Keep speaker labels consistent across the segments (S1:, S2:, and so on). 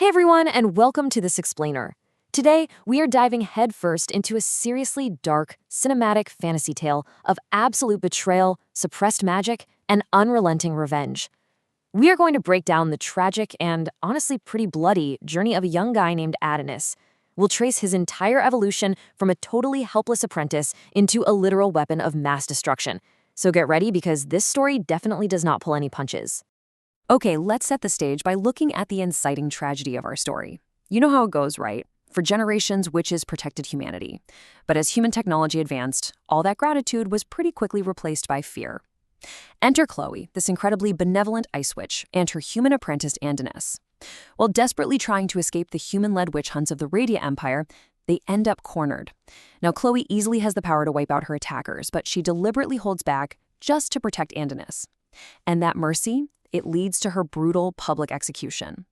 S1: Hey everyone, and welcome to This Explainer. Today, we are diving headfirst into a seriously dark, cinematic fantasy tale of absolute betrayal, suppressed magic, and unrelenting revenge. We are going to break down the tragic and, honestly, pretty bloody journey of a young guy named Adonis. We'll trace his entire evolution from a totally helpless apprentice into a literal weapon of mass destruction. So get ready, because this story definitely does not pull any punches. Okay, let's set the stage by looking at the inciting tragedy of our story. You know how it goes, right? For generations, witches protected humanity. But as human technology advanced, all that gratitude was pretty quickly replaced by fear. Enter Chloe, this incredibly benevolent ice witch, and her human apprentice Adonis. While desperately trying to escape the human-led witch hunts of the Radia Empire, they end up cornered. Now, Chloe easily has the power to wipe out her attackers, but she deliberately holds back just to protect Adonis. And that mercy, it leads to her brutal public execution.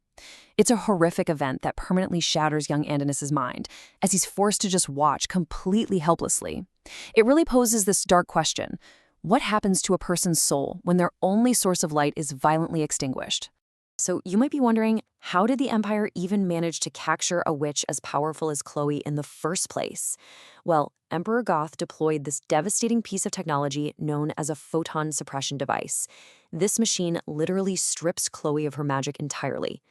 S1: It's a horrific event that permanently shatters young Adonis's mind, as he's forced to just watch completely helplessly. It really poses this dark question: what happens to a person's soul when their only source of light is violently extinguished? So you might be wondering, how did the Empire even manage to capture a witch as powerful as Chloe in the first place? Well, Emperor Goth deployed this devastating piece of technology known as a photon suppression device. This machine literally strips Chloe of her magic entirely.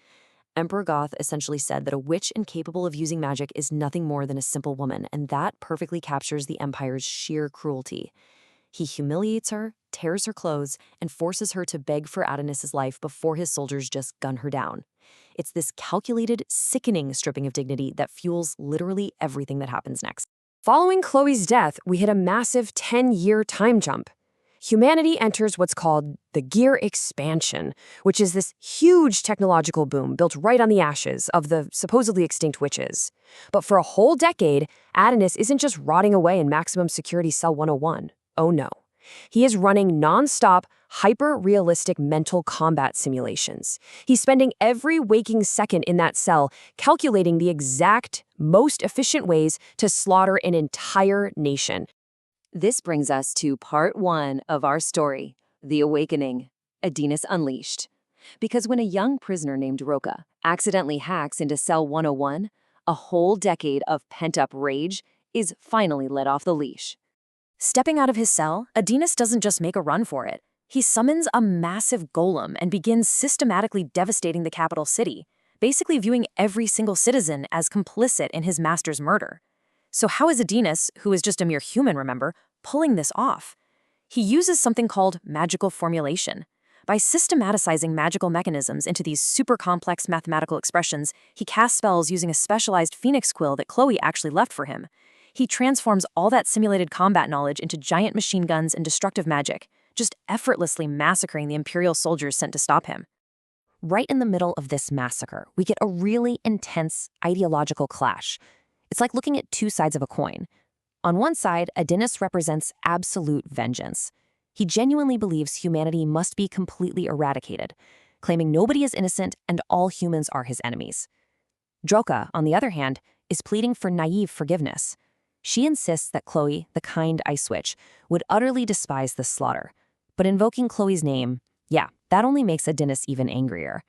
S1: Emperor Goth essentially said that a witch incapable of using magic is nothing more than a simple woman, and that perfectly captures the Empire's sheer cruelty. He humiliates her, tears her clothes, and forces her to beg for Adonis's life before his soldiers just gun her down. It's this calculated, sickening stripping of dignity that fuels literally everything that happens next. Following Chloe's death, we hit a massive 10-year time jump. Humanity enters what's called the Gear Expansion, which is this huge technological boom built right on the ashes of the supposedly extinct witches. But for a whole decade, Adonis isn't just rotting away in maximum security cell 101. Oh no. He is running non-stop, hyper-realistic mental combat simulations. He's spending every waking second in that cell calculating the exact, most efficient ways to slaughter an entire nation. This brings us to part 1 of our story, The Awakening, Adonis Unleashed. Because when a young prisoner named Roka accidentally hacks into cell 101, a whole decade of pent-up rage is finally let off the leash. Stepping out of his cell, Adonis doesn't just make a run for it. He summons a massive golem and begins systematically devastating the capital city, basically viewing every single citizen as complicit in his master's murder. So how is Adonis, who is just a mere human, remember, pulling this off? He uses something called magical formulation. By systematizing magical mechanisms into these super complex mathematical expressions, he casts spells using a specialized phoenix quill that Chloe actually left for him. He transforms all that simulated combat knowledge into giant machine guns and destructive magic, just effortlessly massacring the Imperial soldiers sent to stop him. Right in the middle of this massacre, we get a really intense ideological clash. It's like looking at two sides of a coin. On one side, Adonis represents absolute vengeance. He genuinely believes humanity must be completely eradicated, claiming nobody is innocent and all humans are his enemies. Droka, on the other hand, is pleading for naive forgiveness. She insists that Chloe, the kind ice witch, would utterly despise this slaughter. But invoking Chloe's name, that only makes Adonis even angrier.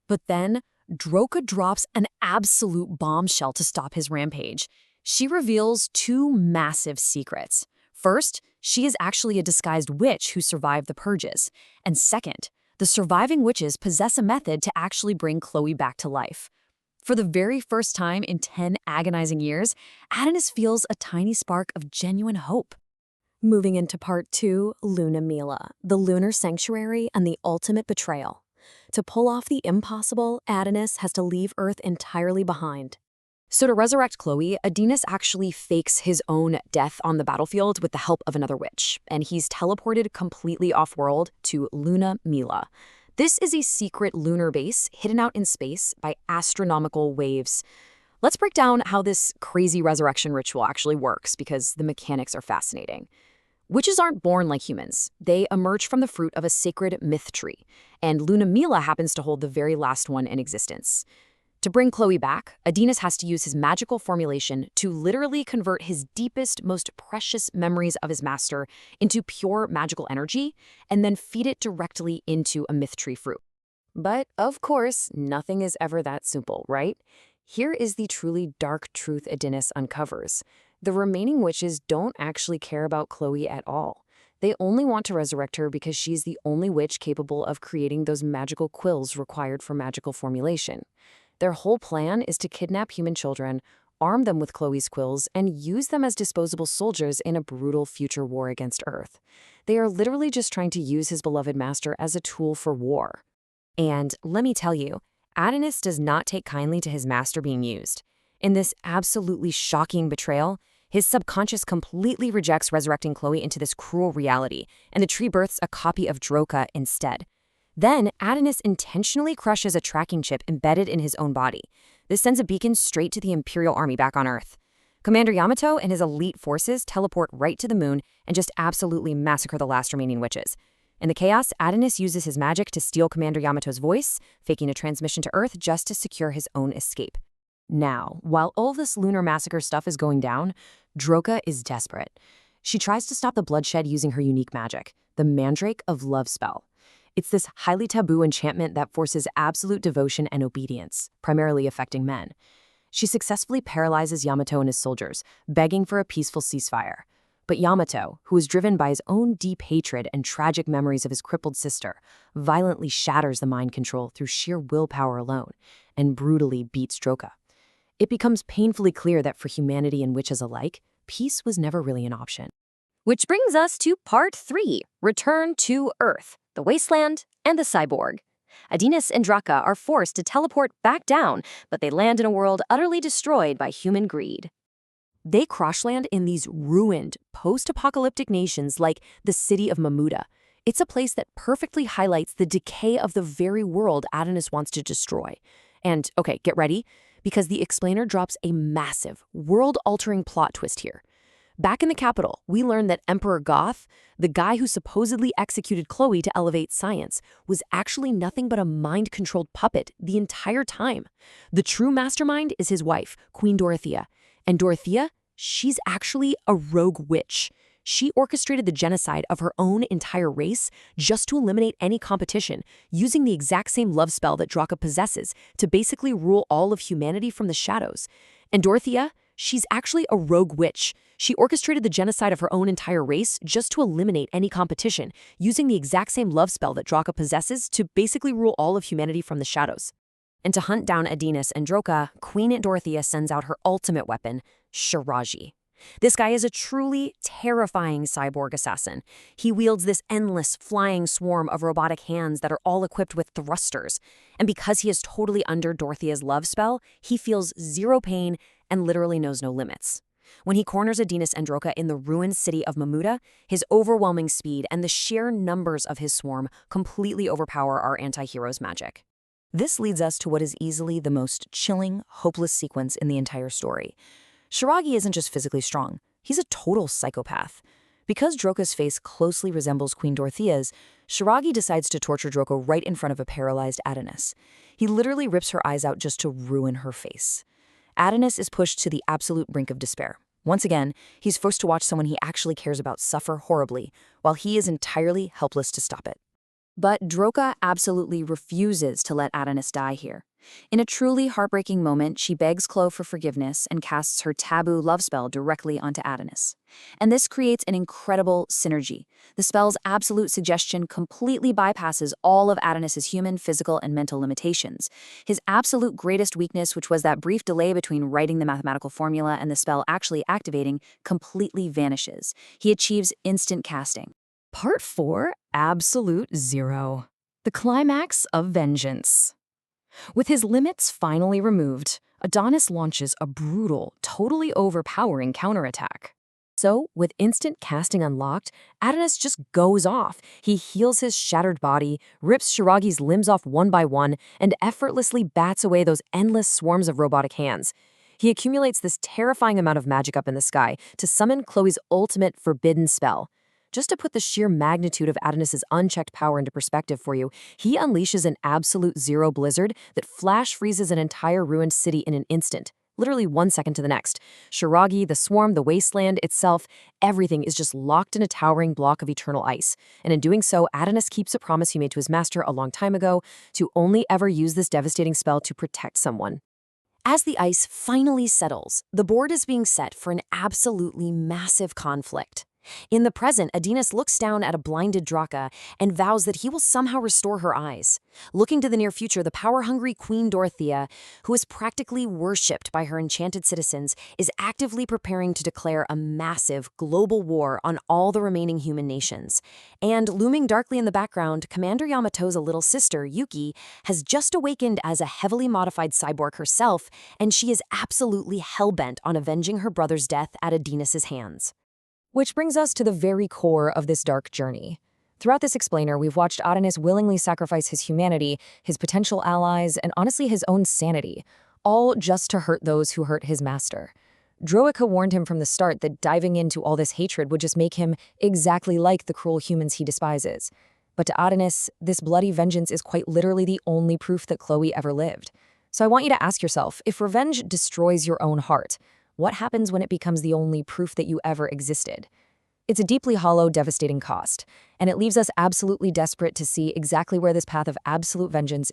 S1: But then, Droka drops an absolute bombshell to stop his rampage. She reveals two massive secrets. First, she is actually a disguised witch who survived the purges. And second, the surviving witches possess a method to actually bring Chloe back to life. For the very first time in 10 agonizing years, Adonis feels a tiny spark of genuine hope. Moving into part 2, Luna Mila, the lunar sanctuary and the ultimate betrayal. To pull off the impossible, Adonis has to leave Earth entirely behind. So to resurrect Chloe, Adonis actually fakes his own death on the battlefield with the help of another witch, and he's teleported completely off-world to Luna Mila. This is a secret lunar base hidden out in space by astronomical waves. Let's break down how this crazy resurrection ritual actually works, because the mechanics are fascinating. Witches aren't born like humans. They emerge from the fruit of a sacred myth tree, and Luna Mila happens to hold the very last one in existence. To bring Chloe back, Adonis has to use his magical formulation to literally convert his deepest, most precious memories of his master into pure magical energy, and then feed it directly into a myth tree fruit. But, of course, nothing is ever that simple, right? Here is the truly dark truth Adonis uncovers. The remaining witches don't actually care about Chloe at all. They only want to resurrect her because she's the only witch capable of creating those magical quills required for magical formulation. Their whole plan is to kidnap human children, arm them with Chloe's quills, and use them as disposable soldiers in a brutal future war against Earth. They are literally just trying to use his beloved master as a tool for war. And let me tell you, Adonis does not take kindly to his master being used. In this absolutely shocking betrayal, his subconscious completely rejects resurrecting Chloe into this cruel reality, and the tree births a copy of Droka instead. Then, Adonis intentionally crushes a tracking chip embedded in his own body. This sends a beacon straight to the Imperial Army back on Earth. Commander Yamato and his elite forces teleport right to the moon and just absolutely massacre the last remaining witches. In the chaos, Adonis uses his magic to steal Commander Yamato's voice, faking a transmission to Earth just to secure his own escape. Now, while all this lunar massacre stuff is going down, Droka is desperate. She tries to stop the bloodshed using her unique magic, the Mandrake of Love spell. It's this highly taboo enchantment that forces absolute devotion and obedience, primarily affecting men. She successfully paralyzes Yamato and his soldiers, begging for a peaceful ceasefire. But Yamato, who is driven by his own deep hatred and tragic memories of his crippled sister, violently shatters the mind control through sheer willpower alone and brutally beats Droka. It becomes painfully clear that for humanity and witches alike, peace was never really an option. Which brings us to Part 3, Return to Earth, the Wasteland, and the Cyborg. Adonis and Draka are forced to teleport back down, but they land in a world utterly destroyed by human greed. They crash-land in these ruined, post-apocalyptic nations like the city of Mamuda. It's a place that perfectly highlights the decay of the very world Adonis wants to destroy. And, okay, get ready, because the explainer drops a massive, world-altering plot twist here. Back in the capital, we learn that Emperor Goth, the guy who supposedly executed Chloe to elevate science, was actually nothing but a mind-controlled puppet the entire time. The true mastermind is his wife, Queen Dorothea. And Dorothea, she's actually a rogue witch. She orchestrated the genocide of her own entire race just to eliminate any competition, using the exact same love spell that Draka possesses to basically rule all of humanity from the shadows. And Dorothea, she's actually a rogue witch. She orchestrated the genocide of her own entire race just to eliminate any competition, using the exact same love spell that Draka possesses to basically rule all of humanity from the shadows. And to hunt down Adonis and Droka, Queen Dorothea sends out her ultimate weapon, Shiraji. This guy is a truly terrifying cyborg assassin. He wields this endless flying swarm of robotic hands that are all equipped with thrusters. And because he is totally under Dorothea's love spell, he feels zero pain and literally knows no limits. When he corners Adonis and Droka in the ruined city of Mamuda, his overwhelming speed and the sheer numbers of his swarm completely overpower our anti-hero's magic. This leads us to what is easily the most chilling, hopeless sequence in the entire story. Shiragi isn't just physically strong, he's a total psychopath. Because Droka's face closely resembles Queen Dorothea's, Shiragi decides to torture Droka right in front of a paralyzed Adonis. He literally rips her eyes out just to ruin her face. Adonis is pushed to the absolute brink of despair. Once again, he's forced to watch someone he actually cares about suffer horribly, while he is entirely helpless to stop it. But Droka absolutely refuses to let Adonis die here. In a truly heartbreaking moment, she begs Chloe for forgiveness and casts her taboo love spell directly onto Adonis. And this creates an incredible synergy. The spell's absolute suggestion completely bypasses all of Adonis's human, physical, and mental limitations. His absolute greatest weakness, which was that brief delay between writing the mathematical formula and the spell actually activating, completely vanishes. He achieves instant casting. Part 4, Absolute Zero. The climax of vengeance. With his limits finally removed, Adonis launches a brutal, totally overpowering counterattack. So, with instant casting unlocked, Adonis just goes off. He heals his shattered body, rips Shiragi's limbs off one by one, and effortlessly bats away those endless swarms of robotic hands. He accumulates this terrifying amount of magic up in the sky to summon Chloe's ultimate forbidden spell. Just to put the sheer magnitude of Adonis's unchecked power into perspective for you, he unleashes an absolute zero blizzard that flash freezes an entire ruined city in an instant. literally 1 second to the next. Shiragi, the swarm, the wasteland itself, everything is just locked in a towering block of eternal ice. And in doing so, Adonis keeps a promise he made to his master a long time ago to only ever use this devastating spell to protect someone. As the ice finally settles, the board is being set for an absolutely massive conflict. In the present, Adonis looks down at a blinded Draka and vows that he will somehow restore her eyes. Looking to the near future, the power-hungry Queen Dorothea, who is practically worshipped by her enchanted citizens, is actively preparing to declare a massive global war on all the remaining human nations. And looming darkly in the background, Commander Yamato's little sister, Yuki, has just awakened as a heavily modified cyborg herself, and she is absolutely hell-bent on avenging her brother's death at Adonis's hands. Which brings us to the very core of this dark journey. Throughout this explainer, we've watched Adonis willingly sacrifice his humanity, his potential allies, and honestly his own sanity, all just to hurt those who hurt his master. Droika warned him from the start that diving into all this hatred would just make him exactly like the cruel humans he despises. But to Adonis, this bloody vengeance is quite literally the only proof that Chloe ever lived. So I want you to ask yourself, if revenge destroys your own heart, what happens when it becomes the only proof that you ever existed? It's a deeply hollow, devastating cost, and it leaves us absolutely desperate to see exactly where this path of absolute vengeance